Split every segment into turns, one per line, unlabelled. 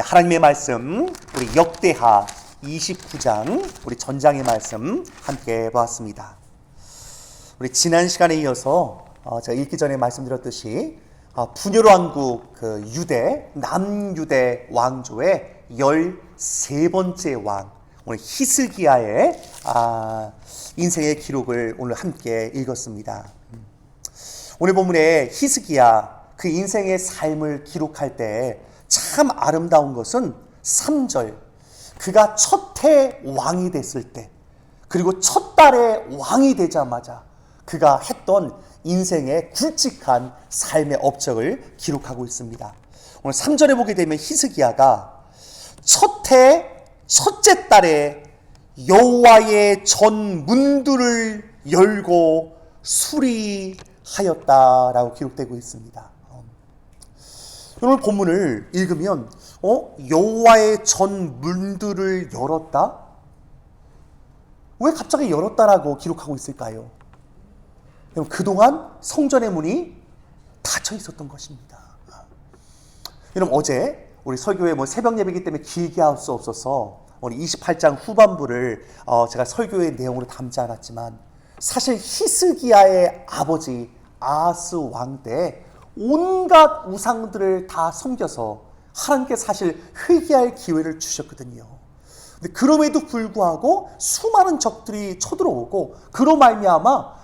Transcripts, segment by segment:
하나님의 말씀, 우리 역대하 29장, 우리 전장의 말씀 함께 보았습니다. 우리 지난 시간에 이어서 제가 읽기 전에 말씀드렸듯이 분열 왕국 그 유대, 남유대 왕조의 13번째 왕, 오늘 히스기야의 인생의 기록을 오늘 함께 읽었습니다. 오늘 본문에 히스기야 그 인생의 삶을 기록할 때 참 아름다운 것은 3절, 그가 첫 해 왕이 됐을 때, 그리고 첫 달에 왕이 되자마자 그가 했던 인생의 굵직한 삶의 업적을 기록하고 있습니다. 오늘 3절에 보게 되면 히스기야가 첫 해 첫째 달에 여호와의 전 문들을 열고 수리하였다라고 기록되고 있습니다. 오늘 본문을 읽으면 여호와의 전 문들을 열었다? 왜 갑자기 열었다라고 기록하고 있을까요? 그동안 성전의 문이 닫혀 있었던 것입니다. 여러분, 어제 우리 설교회 새벽 예배이기 때문에 길게 할 수 없어서 오늘 28장 후반부를 제가 설교의 내용으로 담지 않았지만, 사실 히스기야의 아버지 아하스 왕 때 온갖 우상들을 다 섬겨서 하나님께 사실 회개할 기회를 주셨거든요. 근데 그럼에도 불구하고 수많은 적들이 쳐들어오고, 그로 말미암아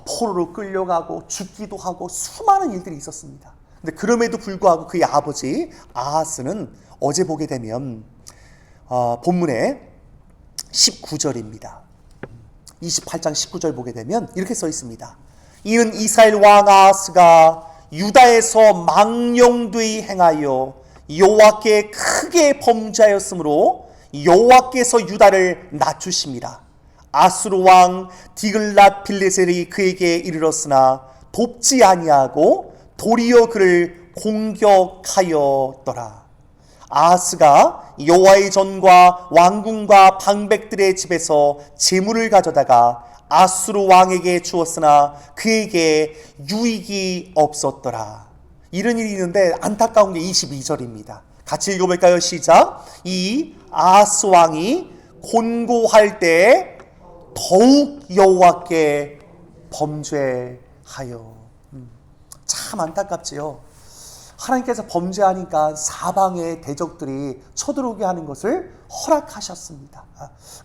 포로로 끌려가고 죽기도 하고 수많은 일들이 있었습니다. 근데 그럼에도 불구하고 그의 아버지 아하스는 어제 보게 되면 본문에 19절입니다. 28장 19절 보게 되면 이렇게 써 있습니다. 이는 이스라엘 왕 아하스가 유다에서 망령되이 행하여 여호와께 크게 범죄하였으므로 여호와께서 유다를 낮추심이라. 아수르 왕 디글랏 빌레셀이 그에게 이르렀으나 돕지 아니하고 도리어 그를 공격하였더라. 아하스가 여호와의 전과 왕궁과 방백들의 집에서 재물을 가져다가 아수르 왕에게 주었으나 그에게 유익이 없었더라. 이런 일이 있는데 안타까운 게 22절입니다. 같이 읽어볼까요? 시작. 이 아하스 왕이 곤고할 때 더욱 여호와께 범죄하여. 참 안타깝지요. 하나님께서 범죄하니까 사방의 대적들이 쳐들어오게 하는 것을 허락하셨습니다.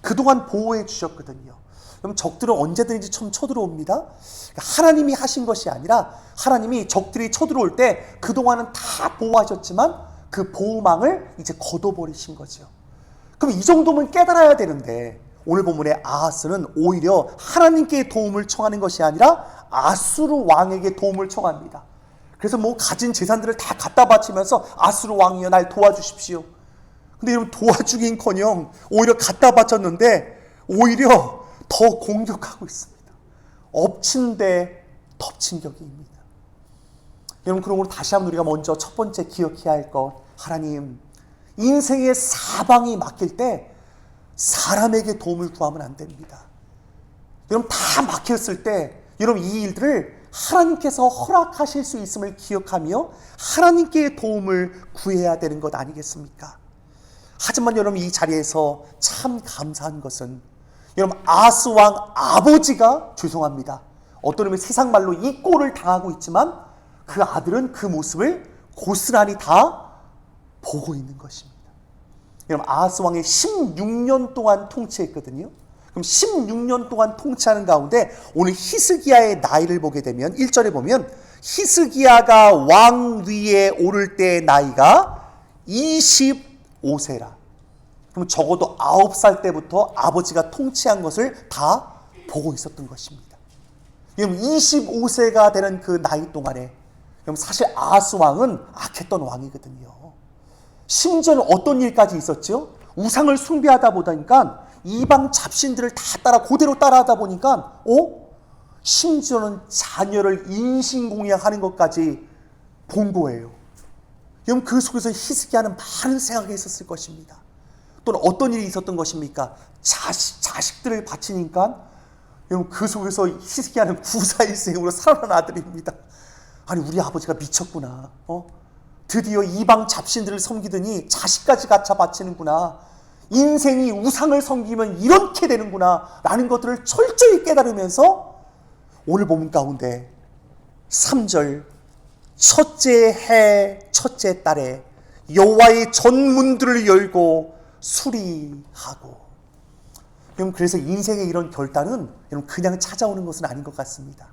그동안 보호해 주셨거든요. 그럼 적들은 언제든지 쳐들어옵니다. 하나님이 하신 것이 아니라 하나님이 적들이 쳐들어올 때 그동안은 다 보호하셨지만 그 보호망을 이제 걷어버리신 거죠. 그럼 이 정도면 깨달아야 되는데, 오늘 본문에 아하스는 오히려 하나님께 도움을 청하는 것이 아니라 아수르 왕에게 도움을 청합니다. 그래서 가진 재산들을 다 갖다 바치면서 아수르 왕이여 날 도와주십시오. 근데 여러분, 도와주긴커녕 오히려 갖다 바쳤는데 오히려 더 공격하고 있습니다. 엎친 데 덮친 격입니다. 여러분, 그러므로 다시 한번 우리가 먼저 첫 번째 기억해야 할 것, 하나님, 인생의 사방이 막힐 때 사람에게 도움을 구하면 안 됩니다. 여러분, 다 막혔을 때 여러분, 이 일들을 하나님께서 허락하실 수 있음을 기억하며 하나님께 도움을 구해야 되는 것 아니겠습니까? 하지만 여러분, 이 자리에서 참 감사한 것은 여러분, 아하스 왕 아버지가, 죄송합니다, 어떤 의미 세상 말로 이 꼴을 당하고 있지만 그 아들은 그 모습을 고스란히 다 보고 있는 것입니다. 여러분, 아하스 왕이 16년 동안 통치했거든요. 그럼 16년 동안 통치하는 가운데 오늘 히스기야의 나이를 보게 되면 1절에 보면 히스기야가 왕 위에 오를 때의 나이가 25세라. 그럼 적어도 9살 때부터 아버지가 통치한 것을 다 보고 있었던 것입니다. 여러분, 25세가 되는 그 나이 동안에 여러분, 사실 아하스 왕은 악했던 왕이거든요. 심지어는 어떤 일까지 있었죠? 우상을 숭배하다 보니까 이방 잡신들을 다 그대로 따라하다 보니까 심지어는 자녀를 인신공양하는 것까지 본 거예요. 여러분, 그 속에서 히스기야는 많은 생각이 있었을 것입니다. 또는 어떤 일이 있었던 것입니까? 자식들을 바치니까 여러분, 그 속에서 히스기야는 구사일생으로 살아난 아들입니다. 아니, 우리 아버지가 미쳤구나. 드디어 이방 잡신들을 섬기더니 자식까지 갖다 바치는구나. 인생이 우상을 섬기면 이렇게 되는구나 라는 것들을 철저히 깨달으면서 오늘 본문 가운데 3절 첫째 해 첫째 달에 여호와의 전문들을 열고 수리하고. 여러분, 그래서 인생의 이런 결단은 여러분 그냥 찾아오는 것은 아닌 것 같습니다.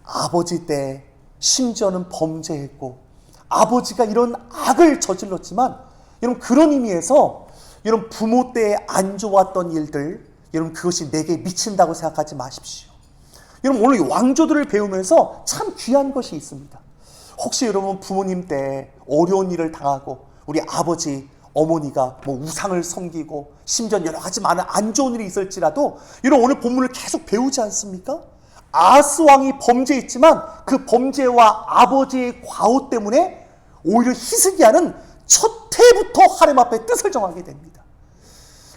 아버지 때 심지어는 범죄했고 아버지가 이런 악을 저질렀지만 여러분 그런 의미에서 여러분 부모 때 안 좋았던 일들 여러분 그것이 내게 미친다고 생각하지 마십시오. 여러분 오늘 왕조들을 배우면서 참 귀한 것이 있습니다. 혹시 여러분 부모님 때 어려운 일을 당하고 우리 아버지 어머니가 뭐 우상을 섬기고 심지어 여러 가지 많은 안 좋은 일이 있을지라도 여러분 오늘 본문을 계속 배우지 않습니까? 아하스 왕이 범죄했지만 그 범죄와 아버지의 과오 때문에 오히려 히스기야는 첫 해부터 하나님 앞에 뜻을 정하게 됩니다.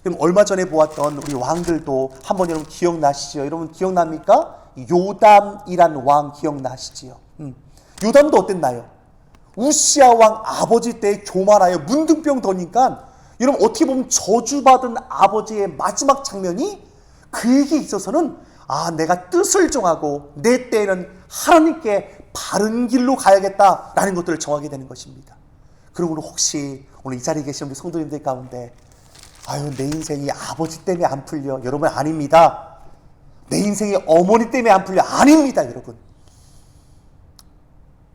그럼 얼마 전에 보았던 우리 왕들도 한번 여러분 기억나시죠? 여러분 기억납니까? 요담이란 왕 기억나시지요? 요담도 어땠나요? 우시야 왕 아버지 때 교만하여 문둥병 더니까 여러분 어떻게 보면 저주받은 아버지의 마지막 장면이 그에게 있어서는 내가 뜻을 정하고 내 때에는 하나님께 바른 길로 가야겠다라는 것들을 정하게 되는 것입니다. 그러므로 혹시 오늘 이 자리에 계신 우리 성도님들 가운데 내 인생이 아버지 때문에 안 풀려. 여러분 아닙니다. 내 인생이 어머니 때문에 안 풀려. 아닙니다, 여러분.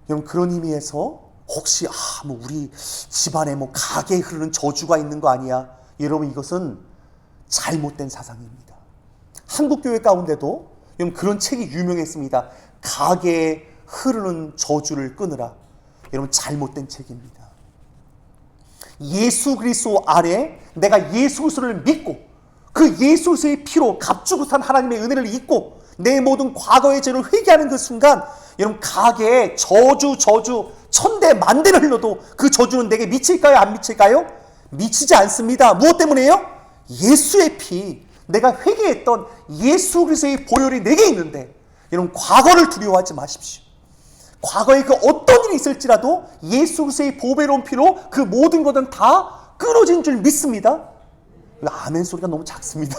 여러분 그런 의미에서 혹시 뭐 우리 집안에 뭐 가게에 흐르는 저주가 있는 거 아니야? 여러분 이것은 잘못된 사상입니다. 한국 교회 가운데도 여러분 그런 책이 유명했습니다. 가게에 흐르는 저주를 끊으라. 여러분 잘못된 책입니다. 예수 그리스도 안에 내가 예수 그리스도를 믿고 그 예수 그리스도의 피로 값주고 산 하나님의 은혜를 잊고 내 모든 과거의 죄를 회개하는 그 순간 여러분 가게에 저주 천대 만대를 흘러도 그 저주는 내게 미칠까요? 안 미칠까요? 미치지 않습니다. 무엇 때문에요? 예수의 피, 내가 회개했던 예수 그리스도의 보혈이 내게 있는데 여러분 과거를 두려워하지 마십시오. 과거에 그 어떤 일이 있을지라도 예수 그리스도의 보배로운 피로 그 모든 것은 다 끊어진 줄 믿습니다. 아멘 소리가 너무 작습니다.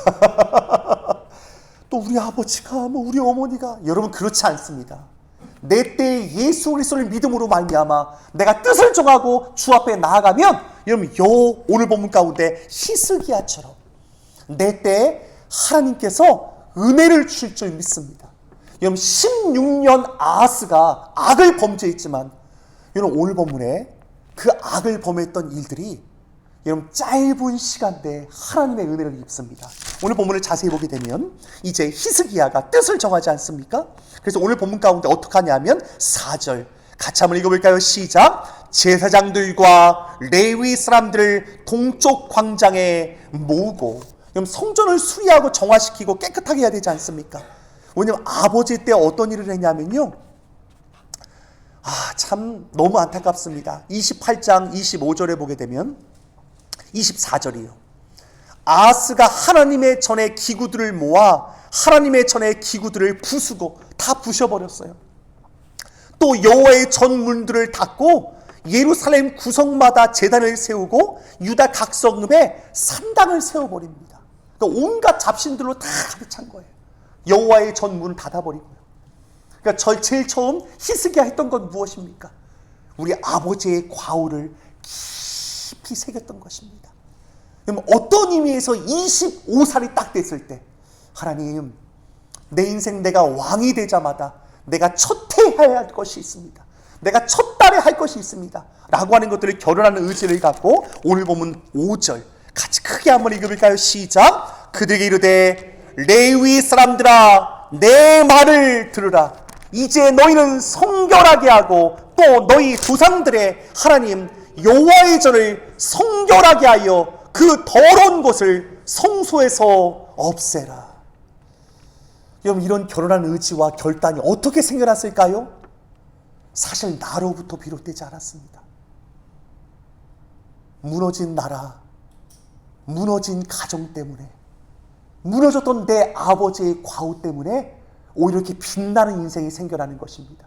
또 우리 아버지가 우리 어머니가 여러분 그렇지 않습니다. 내 때에 예수 그리스도를 믿음으로 말미암아 내가 뜻을 정하고 주 앞에 나아가면 여러분 오늘 본문 가운데 히스기야처럼 내 때에 하나님께서 은혜를 주실 줄 믿습니다. 여러분 16년 아하스가 악을 범죄했지만 여러분 오늘 본문에 그 악을 범했던 일들이 여러분 짧은 시간 내에 하나님의 은혜를 입습니다. 오늘 본문을 자세히 보게 되면 이제 히스기야가 뜻을 정하지 않습니까? 그래서 오늘 본문 가운데 어떻게 하냐면 4절 같이 한번 읽어볼까요? 시작! 제사장들과 레위 사람들을 동쪽 광장에 모으고 그럼 성전을 수리하고 정화시키고 깨끗하게 해야 되지 않습니까? 왜냐면 아버지 때 어떤 일을 했냐면요, 참 너무 안타깝습니다. 28장 25절에 보게 되면 24절이요. 아하스가 하나님의 전에 기구들을 모아 하나님의 전에 기구들을 부수고 다 부셔버렸어요. 또 여호와의 전문들을 닫고 예루살렘 구성마다 제단을 세우고 유다 각 성읍에 산당을 세워버립니다. 그러니까 온갖 잡신들로 다 가득 찬 거예요. 여호와의 전문을 닫아버리고요. 그러니까 제일 처음 히스기야 했던 건 무엇입니까? 우리 아버지의 과오를 깊이 새겼던 것입니다. 그럼 어떤 의미에서 25살이 딱 됐을 때 하나님, 내 인생 내가 왕이 되자마자 내가 첫 해해야 할 것이 있습니다. 내가 첫 달에 할 것이 있습니다. 라고 하는 것들을 결혼하는 의지를 갖고 오늘 보면 5절 같이 크게 한번 읽어볼까요? 시작! 그들에게 이르되 레위 사람들아 내 말을 들으라. 이제 너희는 성결하게 하고 또 너희 조상들의 하나님 여호와의 전을 성결하게 하여 그 더러운 것을 성소에서 없애라. 여러분 이런 결혼한 의지와 결단이 어떻게 생겨났을까요? 사실 나로부터 비롯되지 않았습니다. 무너진 나라, 무너진 가정 때문에, 무너졌던 내 아버지의 과오 때문에 오히려 이렇게 빛나는 인생이 생겨나는 것입니다.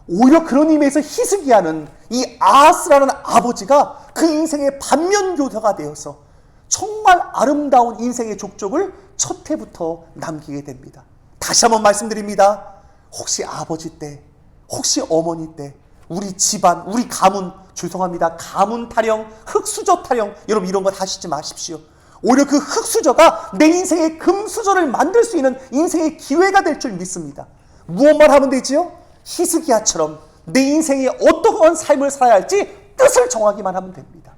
오히려 그런 의미에서 히스기야는 이 아하스라는 아버지가 그 인생의 반면교사가 되어서 정말 아름다운 인생의 족적을 첫 해부터 남기게 됩니다. 다시 한번 말씀드립니다. 혹시 아버지 때, 혹시 어머니 때, 우리 집안, 우리 가문, 죄송합니다. 가문 타령, 흙수저 타령, 여러분 이런 거 하시지 마십시오. 오히려 그 흙수저가 내 인생의 금수저를 만들 수 있는 인생의 기회가 될 줄 믿습니다. 무엇만 하면 되지요? 히스기야처럼 내 인생에 어떠한 삶을 살아야 할지 뜻을 정하기만 하면 됩니다.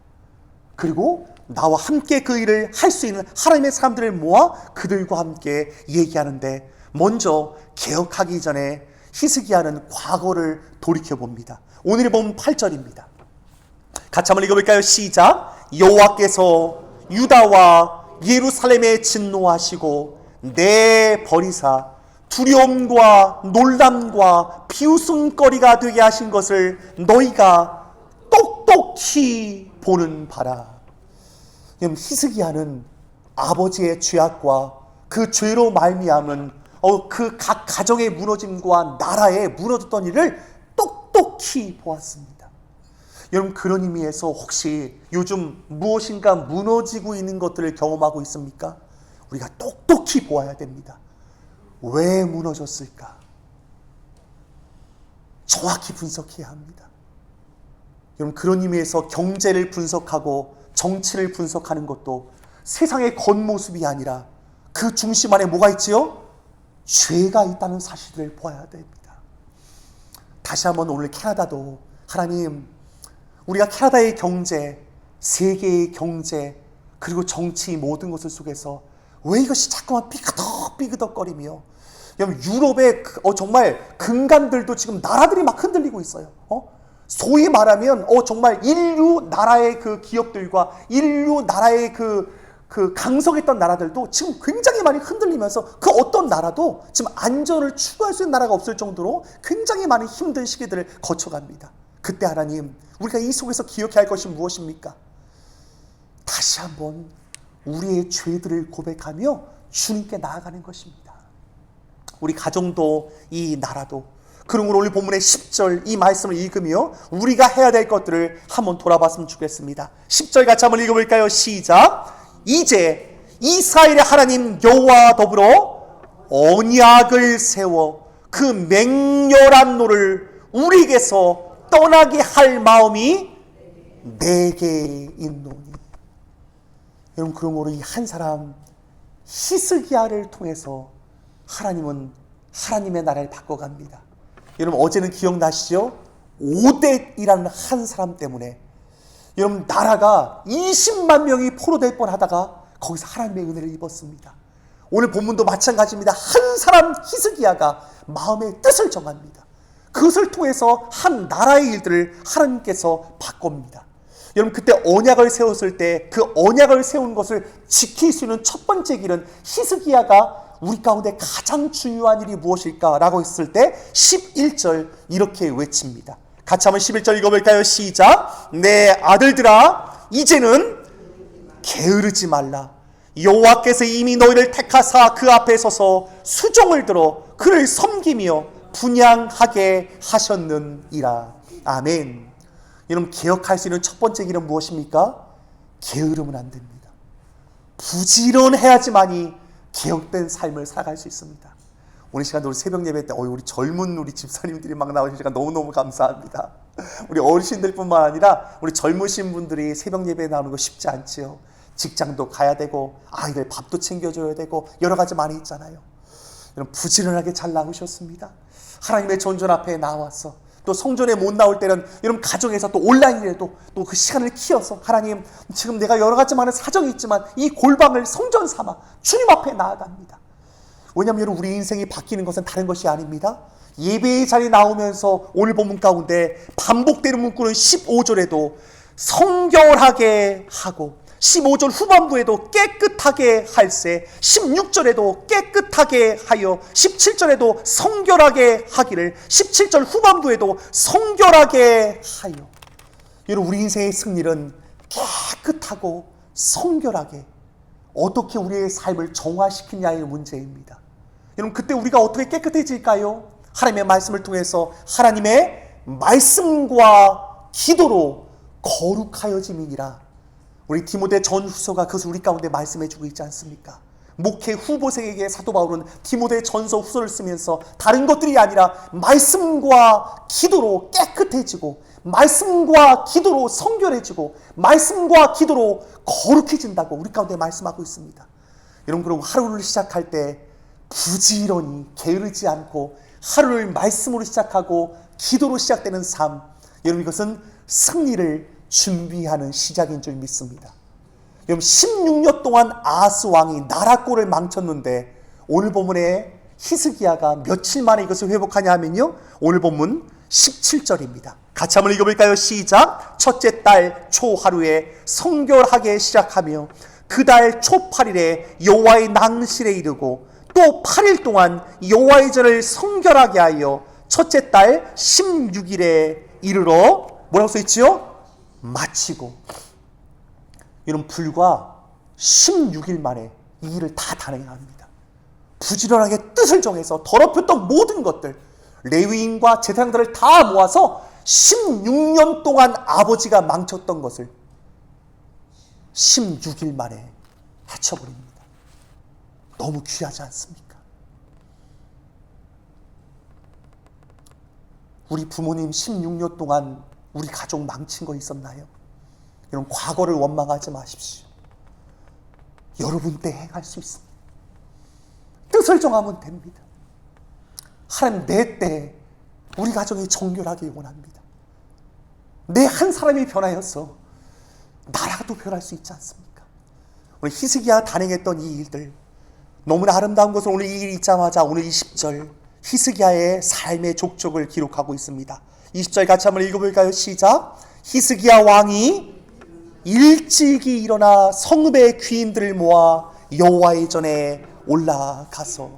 그리고 나와 함께 그 일을 할 수 있는 하나님의 사람들을 모아 그들과 함께 얘기하는데, 먼저 개혁하기 전에 히스기야는 과거를 돌이켜봅니다. 오늘 본 8절입니다. 같이 한번 읽어볼까요? 시작. 여호와께서 유다와 예루살렘에 진노하시고 내버리사 두려움과 놀람과 비웃음거리가 되게 하신 것을 너희가 똑똑히 보는 바라. 히스기야는 아버지의 죄악과 그 죄로 말미암은 그 각 가정의 무너짐과 나라의 무너졌던 일을 똑똑히 보았습니다. 여러분, 그런 의미에서 혹시 요즘 무엇인가 무너지고 있는 것들을 경험하고 있습니까? 우리가 똑똑히 보아야 됩니다. 왜 무너졌을까? 정확히 분석해야 합니다. 여러분, 그런 의미에서 경제를 분석하고 정치를 분석하는 것도 세상의 겉모습이 아니라 그 중심 안에 뭐가 있지요? 죄가 있다는 사실을 보아야 됩니다. 다시 한번 오늘 캐나다도 하나님, 우리가 캐나다의 경제, 세계의 경제, 그리고 정치 모든 것을 속에서 왜 이것이 자꾸만 삐그덕거리며, 여러분 유럽의 정말 근간들도 지금 나라들이 막 흔들리고 있어요. 소위 말하면 정말 인류 나라의 그 기업들과 인류 나라의 그 강성했던 나라들도 지금 굉장히 많이 흔들리면서 그 어떤 나라도 지금 안전을 추구할 수 있는 나라가 없을 정도로 굉장히 많은 힘든 시기들을 거쳐갑니다. 그때 하나님, 우리가 이 속에서 기억해야 할 것이 무엇입니까? 다시 한번 우리의 죄들을 고백하며 주님께 나아가는 것입니다. 우리 가정도 이 나라도, 그러므로 오늘 본문의 10절 이 말씀을 읽으며 우리가 해야 될 것들을 한번 돌아봤으면 좋겠습니다. 10절 같이 한번 읽어볼까요? 시작. 이제 이스라엘의 하나님 여호와와 더불어 언약을 세워 그 맹렬한 노를 우리에게서 떠나게 할 마음이 내게 있노니. 여러분, 그러므로 이 한 사람 히스기야를 통해서 하나님은 하나님의 나라를 바꿔갑니다. 여러분, 어제는 기억나시죠? 오뎃이라는 한 사람 때문에 여러분 나라가 20만 명이 포로될 뻔하다가 거기서 하나님의 은혜를 입었습니다. 오늘 본문도 마찬가지입니다. 한 사람 히스기야가 마음의 뜻을 정합니다. 그것을 통해서 한 나라의 일들을 하나님께서 바꿉니다. 여러분, 그때 언약을 세웠을 때 그 언약을 세운 것을 지킬 수 있는 첫 번째 길은, 히스기야가 우리 가운데 가장 중요한 일이 무엇일까라고 했을 때 11절 이렇게 외칩니다. 같이 한번 11절 읽어볼까요? 시작. 내 아들들아, 이제는 게으르지 말라. 여호와께서 이미 너희를 택하사 그 앞에 서서 수종을 들어 그를 섬기며 분향하게 하셨느니라. 아멘. 여러분, 개혁할 수 있는 첫 번째 길은 무엇입니까? 게으르면 안 됩니다. 부지런해야지만이 개혁된 삶을 살아갈 수 있습니다. 오늘 시간 우리 새벽 예배 때 우리 젊은 우리 집사님들이 막 나오시니까 너무너무 감사합니다. 우리 어르신들뿐만 아니라 우리 젊으신 분들이 새벽 예배에 나오는 거 쉽지 않지요. 직장도 가야 되고 아이들 밥도 챙겨줘야 되고 여러 가지 많이 있잖아요. 여러분, 부지런하게 잘 나오셨습니다. 하나님의 전전 앞에 나와서 또 성전에 못 나올 때는 여러분 가정에서 또 온라인이라도 또 그 시간을 키워서, 하나님 지금 내가 여러 가지 많은 사정이 있지만 이 골방을 성전 삼아 주님 앞에 나아갑니다. 왜냐하면 여러분, 우리 인생이 바뀌는 것은 다른 것이 아닙니다. 예배의 자리에 나오면서 오늘 본문 가운데 반복되는 문구는 15절에도 성결하게 하고, 15절 후반부에도 깨끗하게 할세, 16절에도 깨끗하게 하여, 17절에도 성결하게 하기를, 17절 후반부에도 성결하게 하여. 여러분, 우리 인생의 승리는 깨끗하고 성결하게 어떻게 우리의 삶을 정화시키냐의 문제입니다. 여러분, 그때 우리가 어떻게 깨끗해질까요? 하나님의 말씀을 통해서 하나님의 말씀과 기도로 거룩하여짐이니라. 우리 디모데 전후서가 그것을 우리 가운데 말씀해주고 있지 않습니까? 목회 후보생에게 사도 바울은 디모데 전서 후서를 쓰면서 다른 것들이 아니라 말씀과 기도로 깨끗해지고 말씀과 기도로 성결해지고 말씀과 기도로 거룩해진다고 우리 가운데 말씀하고 있습니다. 여러분, 그럼 하루를 시작할 때 부지런히 게으르지 않고 하루를 말씀으로 시작하고 기도로 시작되는 삶, 여러분, 이것은 승리를 준비하는 시작인 줄 믿습니다. 여러분, 16년 동안 아하스 왕이 나라꼴을 망쳤는데 오늘 본문에 히스기야가 며칠 만에 이것을 회복하냐 하면요, 오늘 본문 17절입니다. 같이 한번 읽어볼까요? 시작. 첫째 달 초하루에 성결하게 시작하며 그 달 초 8일에 여호와의 낭실에 이르고 또 8일 동안 여호와의 절을 성결하게 하여 첫째 달 16일에 이르러 뭐라고 써있지요? 마치고. 여러분, 불과 16일 만에 이 일을 다 단행해야 합니다. 부지런하게 뜻을 정해서 더럽혔던 모든 것들, 레위인과 제사장들을 다 모아서 16년 동안 아버지가 망쳤던 것을 16일 만에 해쳐버립니다. 너무 귀하지 않습니까? 우리 부모님 16년 동안 우리 가족 망친 거 있었나요? 여러분, 과거를 원망하지 마십시오. 여러분 때 행할 수 있습니다. 뜻을 정하면 됩니다. 하나님, 내 때 우리 가정이 정결하게 원합니다. 내 한 사람이 변하여서 나라도 변할 수 있지 않습니까? 오늘 히스기야 단행했던 이 일들, 너무나 아름다운 것은 오늘 이 일이 있자마자 오늘 20절 히스기야의 삶의 족적을 기록하고 있습니다. 20절 같이 한번 읽어볼까요? 시작. 히스기야 왕이 일찍이 일어나 성읍의 귀인들을 모아 여호와의 전에 올라가서,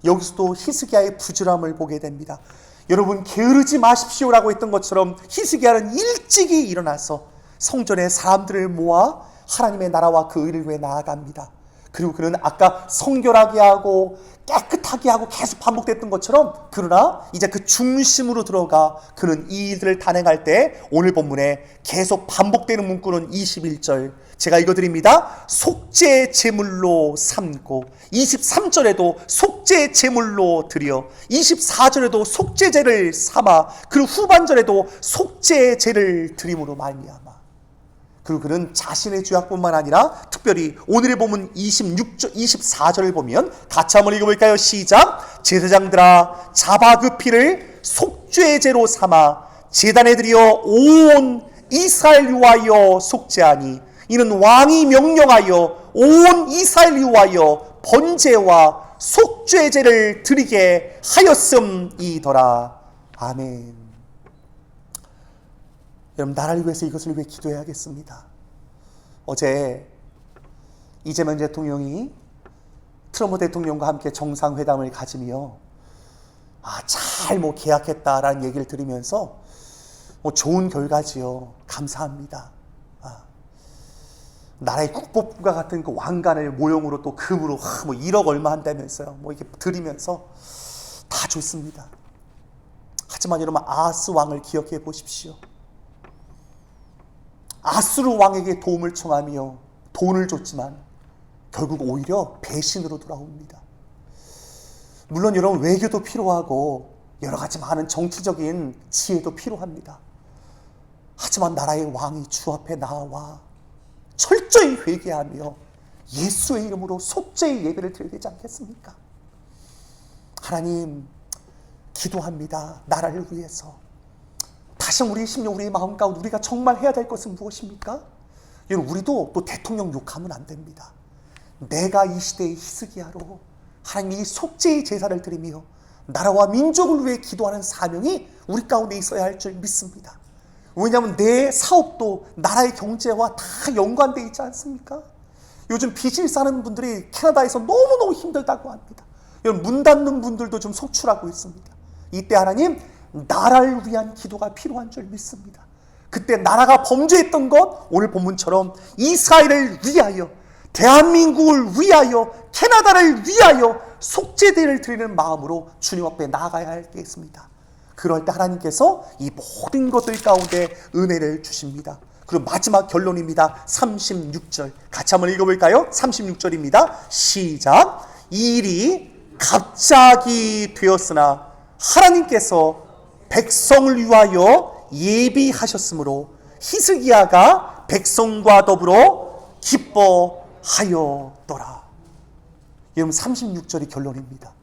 여기서도 히스기야의 부지런함을 보게 됩니다. 여러분, 게으르지 마십시오라고 했던 것처럼 히스기야는 일찍이 일어나서 성전에 사람들을 모아 하나님의 나라와 그 의를 위해 나아갑니다. 그리고 그는 아까 성결하게 하고 깨끗하게 하고 계속 반복됐던 것처럼, 그러나 이제 그 중심으로 들어가 그는 이 일들을 단행할 때 오늘 본문에 계속 반복되는 문구는 21절 제가 읽어드립니다. 속죄 제물로 삼고, 23절에도 속죄 제물로 드려, 24절에도 속죄제를 삼아, 그리고 후반절에도 속죄제를 드림으로 말미암아. 그리고 그는 자신의 죄악뿐만 아니라 특별히 오늘의 본문 26절, 24절을 보면 같이 한번 읽어볼까요? 시작. 제사장들아, 잡아 그 피를 속죄제로 삼아 제단에 드려 온 이스라엘 위하여 속죄하니 이는 왕이 명령하여 온 이스라엘 위하여 번제와 속죄제를 드리게 하였음이더라. 아멘. 여러분, 나라를 위해서 이것을 위해 기도해야겠습니다. 어제 이재명 대통령이 트럼프 대통령과 함께 정상회담을 가지며 잘 계약했다라는 얘기를 들으면서 좋은 결과지요. 감사합니다. 나라의 국법부가 같은 그 왕관을 모형으로 또 금으로 1억 얼마 한다면서요. 이렇게 드리면서 다 좋습니다. 하지만 여러분, 아하스 왕을 기억해 보십시오. 아수르 왕에게 도움을 청하며 돈을 줬지만 결국 오히려 배신으로 돌아옵니다. 물론 여러분, 외교도 필요하고 여러 가지 많은 정치적인 지혜도 필요합니다. 하지만 나라의 왕이 주 앞에 나와 철저히 회개하며 예수의 이름으로 속죄의 예배를 드려야 되지 않겠습니까? 하나님, 기도합니다. 나라를 위해서. 다시 우리의 심령, 우리의 마음 가운데 우리가 정말 해야 될 것은 무엇입니까? 여러분, 우리도 또 대통령 욕하면 안 됩니다. 내가 이 시대의 히스기야로 하나님이 속죄의 제사를 드리며 나라와 민족을 위해 기도하는 사명이 우리 가운데 있어야 할 줄 믿습니다. 왜냐하면 내 사업도 나라의 경제와 다 연관되어 있지 않습니까? 요즘 비즈니스 하는 분들이 캐나다에서 너무너무 힘들다고 합니다. 여러분, 문 닫는 분들도 좀 속출하고 있습니다. 이때 하나님, 나라를 위한 기도가 필요한 줄 믿습니다. 그때 나라가 범죄했던 것, 오늘 본문처럼 이스라엘을 위하여, 대한민국을 위하여, 캐나다를 위하여 속죄제를 드리는 마음으로 주님 앞에 나아가야 하겠습니다. 그럴 때 하나님께서 이 모든 것들 가운데 은혜를 주십니다. 그리고 마지막 결론입니다. 36절 같이 한번 읽어볼까요? 36절입니다. 시작. 이 일이 갑자기 되었으나 하나님께서 백성을 위하여 예비하셨으므로 히스기야가 백성과 더불어 기뻐하였더라. 여러분 36절이 결론입니다.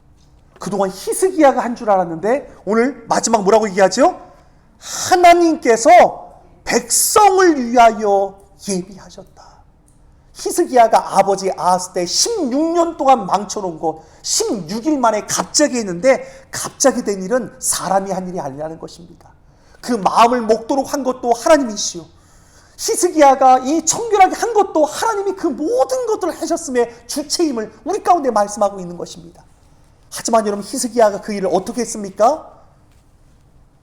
그동안 히스기야가 한 줄 알았는데 오늘 마지막 뭐라고 얘기하죠? 하나님께서 백성을 위하여 예비하셨다. 히스기야가 아버지 아하스 때 16년 동안 망쳐놓은 것 16일 만에 갑자기 했는데 갑자기 된 일은 사람이 한 일이 아니라는 것입니다. 그 마음을 먹도록 한 것도 하나님이시오. 히스기야가 이 청결하게 한 것도 하나님이 그 모든 것들을 하셨음에 주체임을 우리 가운데 말씀하고 있는 것입니다. 하지만 여러분 히스기야가 그 일을 어떻게 했습니까?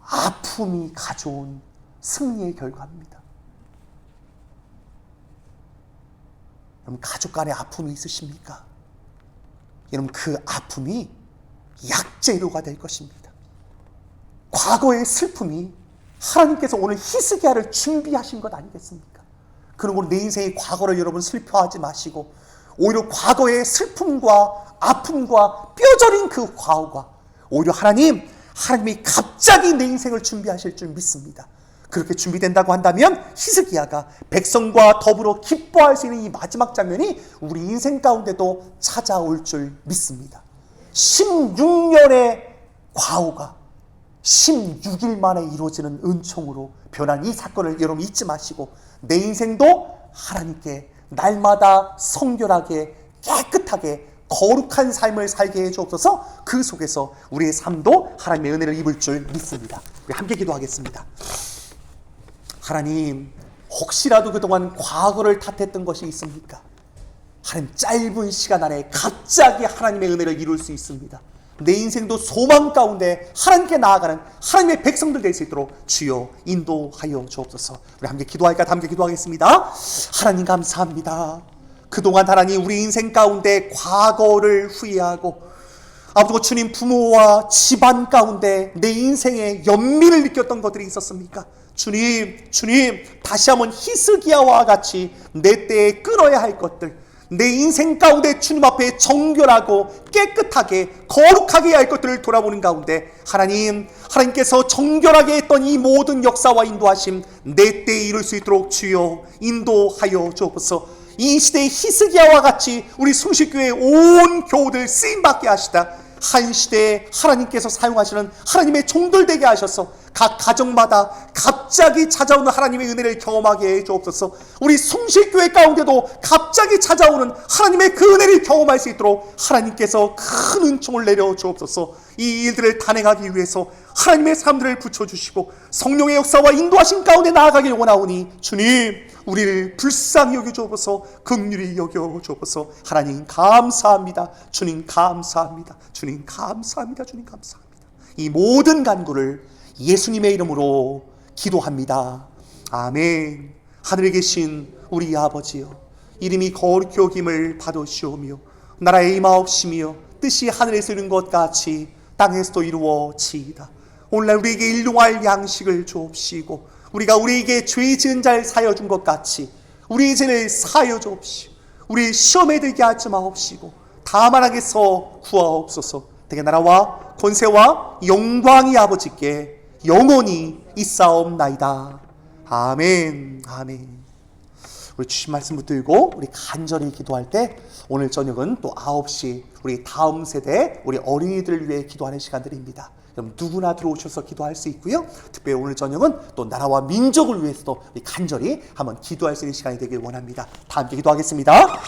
아픔이 가져온 승리의 결과입니다. 여러분 가족 간에 아픔이 있으십니까? 여러분 그 아픔이 약재료가 될 것입니다. 과거의 슬픔이 하나님께서 오늘 히스기야를 준비하신 것 아니겠습니까? 그러므로 내 인생의 과거를 여러분 슬퍼하지 마시고 오히려 과거의 슬픔과 아픔과 뼈저린 그 과오가 오히려 하나님이 갑자기 내 인생을 준비하실 줄 믿습니다. 그렇게 준비된다고 한다면 히스기야가 백성과 더불어 기뻐할 수 있는 이 마지막 장면이 우리 인생 가운데도 찾아올 줄 믿습니다. 16년의 과오가 16일 만에 이루어지는 은총으로 변한 이 사건을 여러분 잊지 마시고 내 인생도 하나님께 날마다 성결하게 깨끗하게 거룩한 삶을 살게 해주옵소서. 그 속에서 우리의 삶도 하나님의 은혜를 입을 줄 믿습니다. 우리 함께 기도하겠습니다. 하나님, 혹시라도 그동안 과거를 탓했던 것이 있습니까? 하나님, 짧은 시간 안에 갑자기 하나님의 은혜를 이룰 수 있습니다. 내 인생도 소망 가운데 하나님께 나아가는 하나님의 백성들 될 수 있도록 주여 인도하여 주옵소서. 우리 함께 기도할까? 함께 기도하겠습니다. 하나님 감사합니다. 그동안 하나님 우리 인생 가운데 과거를 후회하고 아버지 주님 부모와 집안 가운데 내 인생에 연민을 느꼈던 것들이 있었습니까? 주님 다시 한번 히스기야와 같이 내 때에 끊어야 할 것들 내 인생 가운데 주님 앞에 정결하고 깨끗하게 거룩하게 할 것들을 돌아보는 가운데 하나님께서 정결하게 했던 이 모든 역사와 인도하심 내 때에 이룰 수 있도록 주여 인도하여 주옵소서. 이 시대의 히스기야와 같이 우리 숭실교회의 온 교우들 쓰임받게 하시다 한 시대에 하나님께서 사용하시는 하나님의 종들 되게 하셔서 각 가정마다 갑자기 찾아오는 하나님의 은혜를 경험하게 해주옵소서. 우리 숭실교회 가운데도 갑자기 찾아오는 하나님의 그 은혜를 경험할 수 있도록 하나님께서 큰 은총을 내려주옵소서. 이 일들을 단행하기 위해서 하나님의 사람들을 붙여주시고 성령의 역사와 인도하신 가운데 나아가길 원하오니 주님 우리를 불쌍히 여겨주옵소서. 긍휼히 여겨주옵소서. 하나님 감사합니다. 주님 감사합니다. 주님 감사합니다. 주님 감사합니다. 이 모든 간구를 예수님의 이름으로 기도합니다. 아멘. 하늘에 계신 우리 아버지여, 이름이 거룩히 여김을 받으시오며 나라의 임하옵시며 뜻이 하늘에서 이룬 것 같이 땅에서도 이루어지이다. 오늘날 우리에게 일용할 양식을 주옵시고 우리가 우리에게 죄 지은 자를 사하여 준 것 같이 우리의 죄를 사하여 주옵시고 우리 시험에 들게 하지 마옵시고 다만 악에서 구하옵소서. 되게 나라와 권세와 영광이 아버지께 영원히 있사옵나이다. 아멘. 아멘. 우리 주신 말씀 붙들고 우리 간절히 기도할 때 오늘 저녁은 또 9시 우리 다음 세대 우리 어린이들을 위해 기도하는 시간들입니다. 여러분 누구나 들어오셔서 기도할 수 있고요. 특별히 오늘 저녁은 또 나라와 민족을 위해서도 우리 간절히 한번 기도할 수 있는 시간이 되길 원합니다. 다 함께 기도하겠습니다.